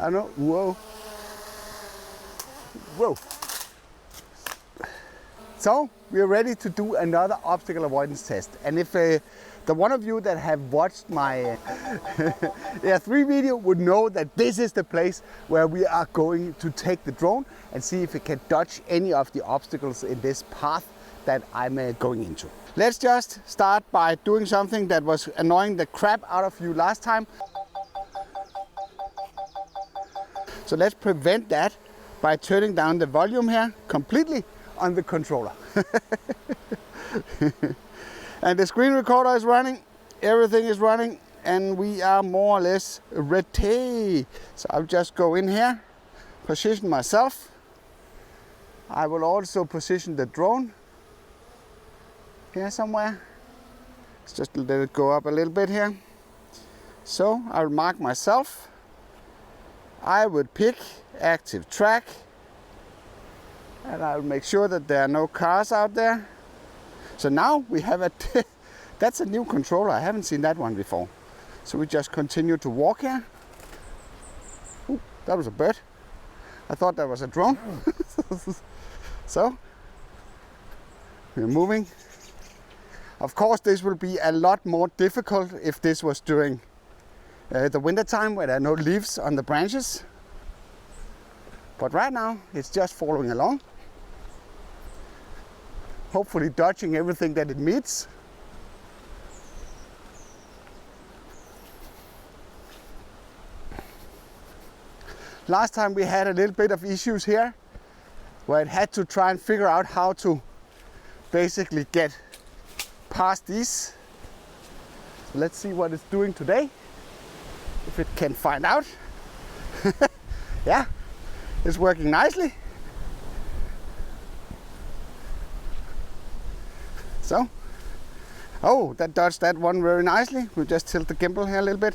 I know. Whoa. Whoa. So we're ready to do another obstacle avoidance test. And if the one of you that have watched my Air 3 video would know that this is the place where we are going to take the drone and see if it can dodge any of the obstacles in this path that I'm going into. Let's just start by doing something that was annoying the crap out of you last time. So let's prevent that by turning down the volume here completely on the controller. And the screen recorder is running, everything is running, and we are more or less ready. So I'll just go in here, position myself. I will also position the drone here somewhere. Let's just let it go up a little bit here. So I'll mark myself. I would pick active track, and I'll make sure that there are no cars out there. So now we have that's a new controller. I haven't seen that one before. So we just continue to walk here. Ooh, that was a bird. I thought that was a drone. So we're moving. Of course, this will be a lot more difficult if this was during the winter time where there are no leaves on the branches. But right now it's just following along. Hopefully dodging everything that it meets. Last time we had a little bit of issues here where it had to try and figure out how to basically get past these. So let's see what it's doing today, if it can find out. Yeah, it's working nicely. So, oh, that dodged that one very nicely. We'll just tilt the gimbal here a little bit.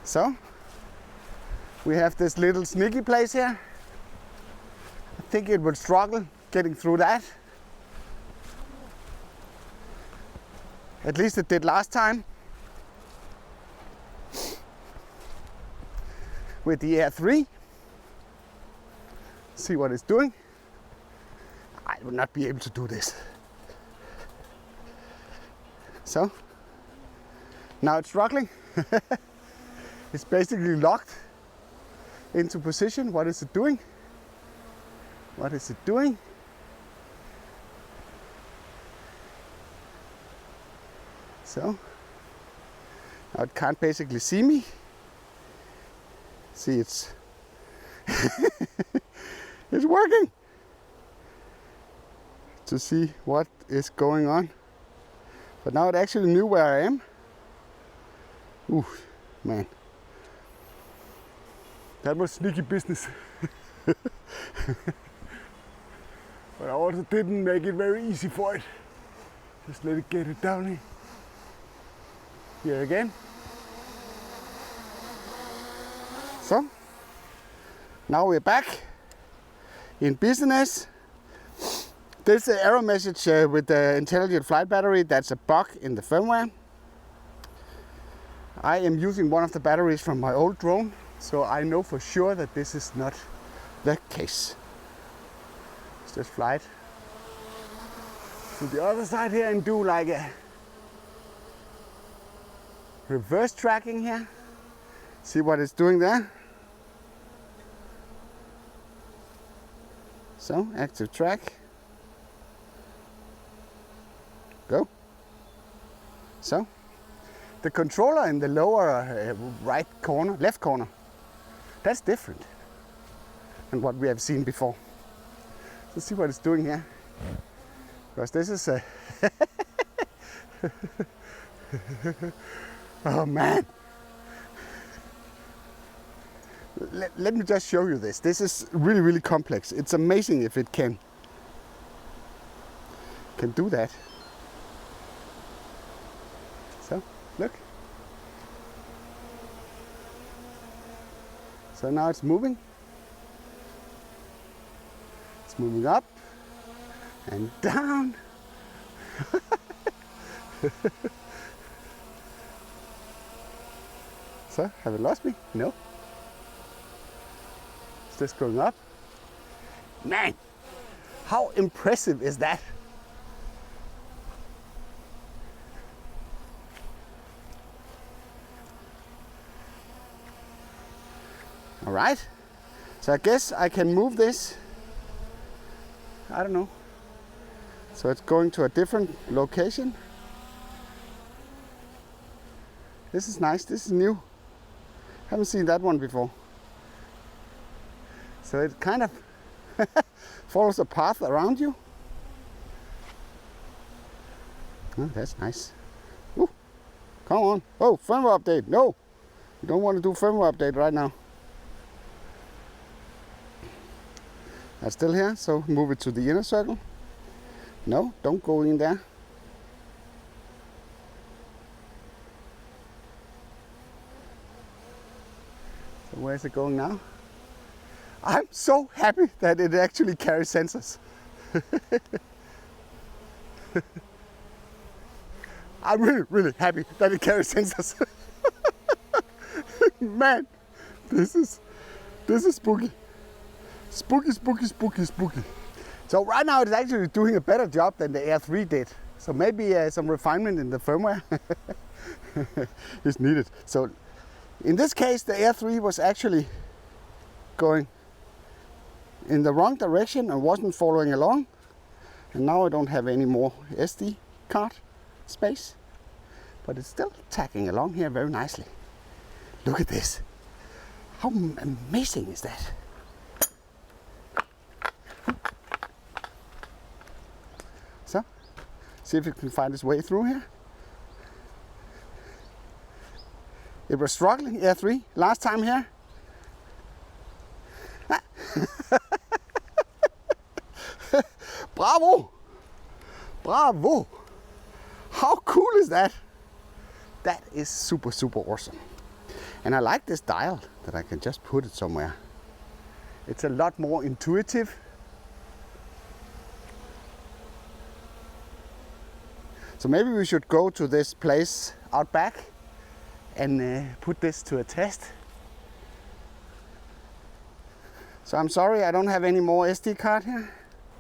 So, we have this little sneaky place here. I think it would struggle getting through that. At least it did last time with the Air 3. See what it's doing. I will not be able to do this. So now it's struggling. It's basically locked into position. What is it doing? What is it doing? So now it can't basically see me. See, it's it's working. To see what is going on. But now it actually knew where I am. Ooh, man. That was sneaky business. But I also didn't make it very easy for it. Just let it get it down here again. So, now we're back in business. This error message with the intelligent flight battery, that's a bug in the firmware. I am using one of the batteries from my old drone, so I know for sure that this is not the case. Let's just fly it to the other side here and do like a reverse tracking here. See what it's doing there. So, active track. Go. So, the controller in the lower right corner, left corner, that's different than what we have seen before. Let's see what it's doing here. Because this is a... Oh man. Let me just show you this. This is really, really complex. It's amazing if it can do that. So, look. So now it's moving. It's moving up and down. So, have it lost me? No. It's just going up. Man, how impressive is that? All right, so I guess I can move this. I don't know. So it's going to a different location. This is nice, this is new. Haven't seen that one before. So it kind of follows a path around you. Oh, that's nice. Ooh, come on. Oh, firmware update. No, you don't want to do firmware update right now. That's still here, so move it to the inner circle. No, don't go in there. So where's it going now? I'm so happy that it actually carries sensors. I'm really, really happy that it carries sensors. Man, this is spooky. Spooky, spooky, spooky, spooky. So right now it's actually doing a better job than the Air 3 did. So maybe some refinement in the firmware is needed. So in this case, the Air 3 was actually going in the wrong direction and wasn't following along. And now I don't have any more SD card space, but it's still tagging along here very nicely. Look at this. How amazing is that? So, see if it can find its way through here. It was struggling, Air 3, last time here. Bravo! Bravo! How cool is that? That is super, super awesome. And I like this dial that I can just put it somewhere. It's a lot more intuitive. So maybe we should go to this place out back and put this to a test. So I'm sorry, I don't have any more SD card here.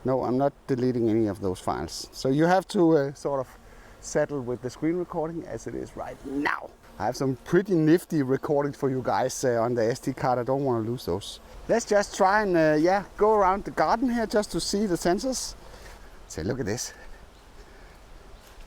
No, I'm not deleting any of those files. So you have to sort of settle with the screen recording as it is right now. I have some pretty nifty recordings for you guys on the SD card. I don't want to lose those. Let's just try and go around the garden here just to see the sensors. Say, look at this.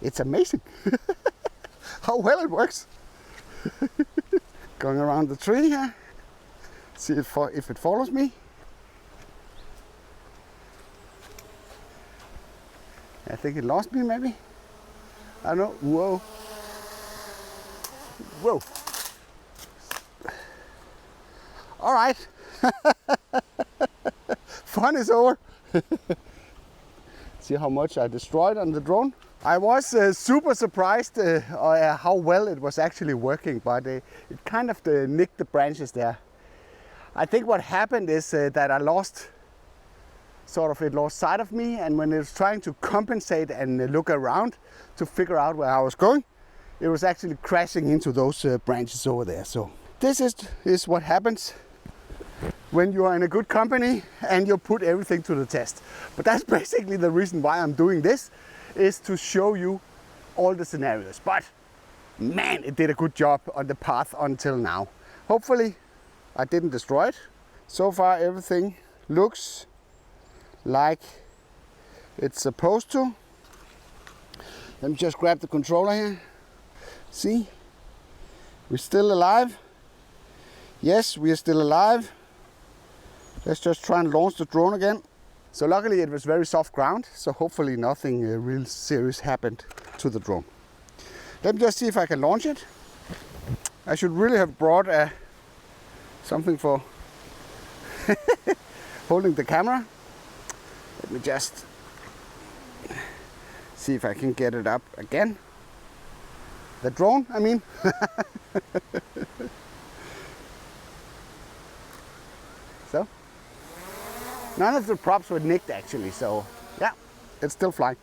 It's amazing how well it works. Going around the tree here. See if it follows me. I think it lost me maybe. I don't know. Whoa. Whoa. All right. Fun is over. See how much I destroyed on the drone. I was super surprised how well it was actually working, but it kind of nicked the branches there. I think what happened is that I lost it lost sight of me, and when it was trying to compensate and look around to figure out where I was going, it was actually crashing into those branches over there. So this is what happens when you are in a good company and you put everything to the test. But that's basically the reason why I'm doing this, is to show you all the scenarios. But man, it did a good job on the path until now. Hopefully I didn't destroy it. So far everything looks like it's supposed to. Let me just grab the controller here. See, we're still alive. Yes, we are still alive. Let's just try and launch the drone again. So luckily it was very soft ground, so hopefully nothing real serious happened to the drone. Let me just see if I can launch it. I should really have brought something for holding the camera. Let me just see if I can get it up again. The drone, I mean. So, none of the props were nicked actually, so yeah, it's still flying.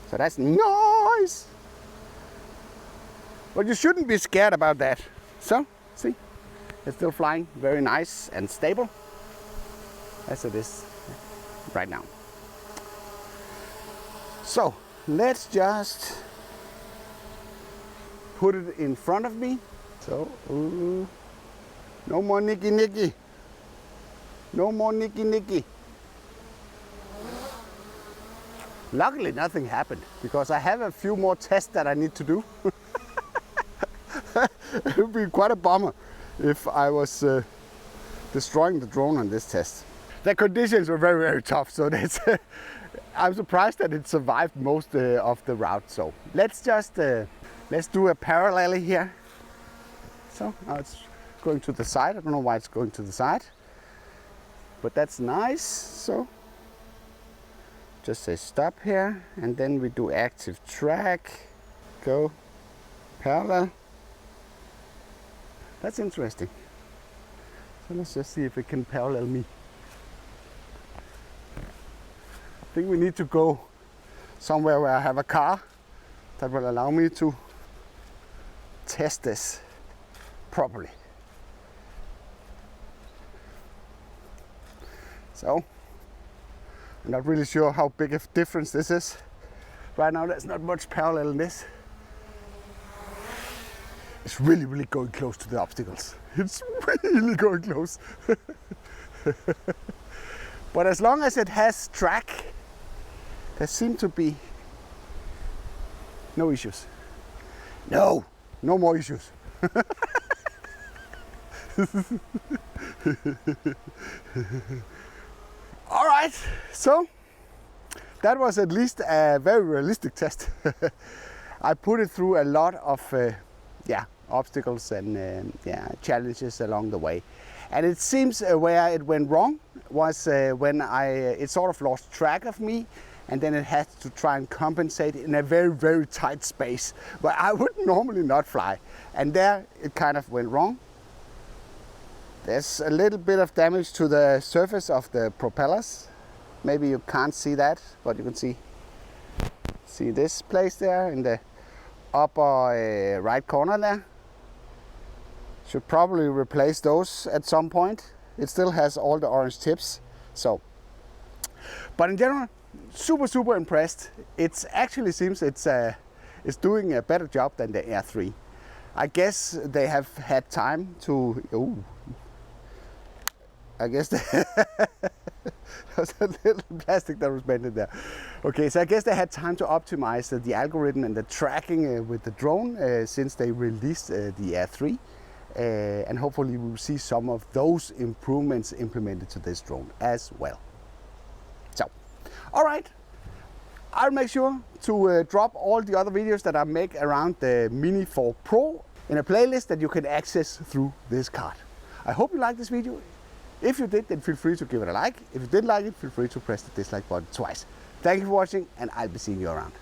So that's nice. But you shouldn't be scared about that. So, See, it's still flying very nice and stable as it is right now. So let's just put it in front of me. So no more nicky. No more nicky. Luckily nothing happened, because I have a few more tests that I need to do. It would be quite a bummer if I was destroying the drone on this test. The conditions were very, very tough, so that's I'm surprised that it survived most of the route. So let's just let's do a parallel here. So now it's going to the side. I don't know why it's going to the side, but that's nice. So just say stop here, and then we do active track, go parallel. That's interesting. So let's just see if it can parallel me. I think we need to go somewhere where I have a car that will allow me to test this properly. So I'm not really sure how big a difference this is. Right now there's not much parallel in this. It's really, really going close to the obstacles. It's really going close. But as long as it has track, there seem to be no issues. No more issues. All right, so that was at least a very realistic test. I put it through a lot of obstacles and challenges along the way, and it seems where it went wrong was when it sort of lost track of me, and then it had to try and compensate in a very, very tight space where I would normally not fly, and there it kind of went wrong. There's a little bit of damage to the surface of the propellers. Maybe you can't see that, but you can see this place there in the upper right corner there. Should probably replace those at some point. It still has all the orange tips. So, but in general, super impressed. It actually seems it's doing a better job than the Air 3. I guess they have had time to. I guess there's a little plastic that was bent in there. Okay, so I guess they had time to optimize the algorithm and the tracking with the drone since they released the Air 3. And hopefully we'll see some of those improvements implemented to this drone as well. So, all right, I'll make sure to drop all the other videos that I make around the Mini 4 Pro in a playlist that you can access through this card. I hope you liked this video. If you did, then feel free to give it a like. If you didn't like it, feel free to press the dislike button twice. Thank you for watching, and I'll be seeing you around.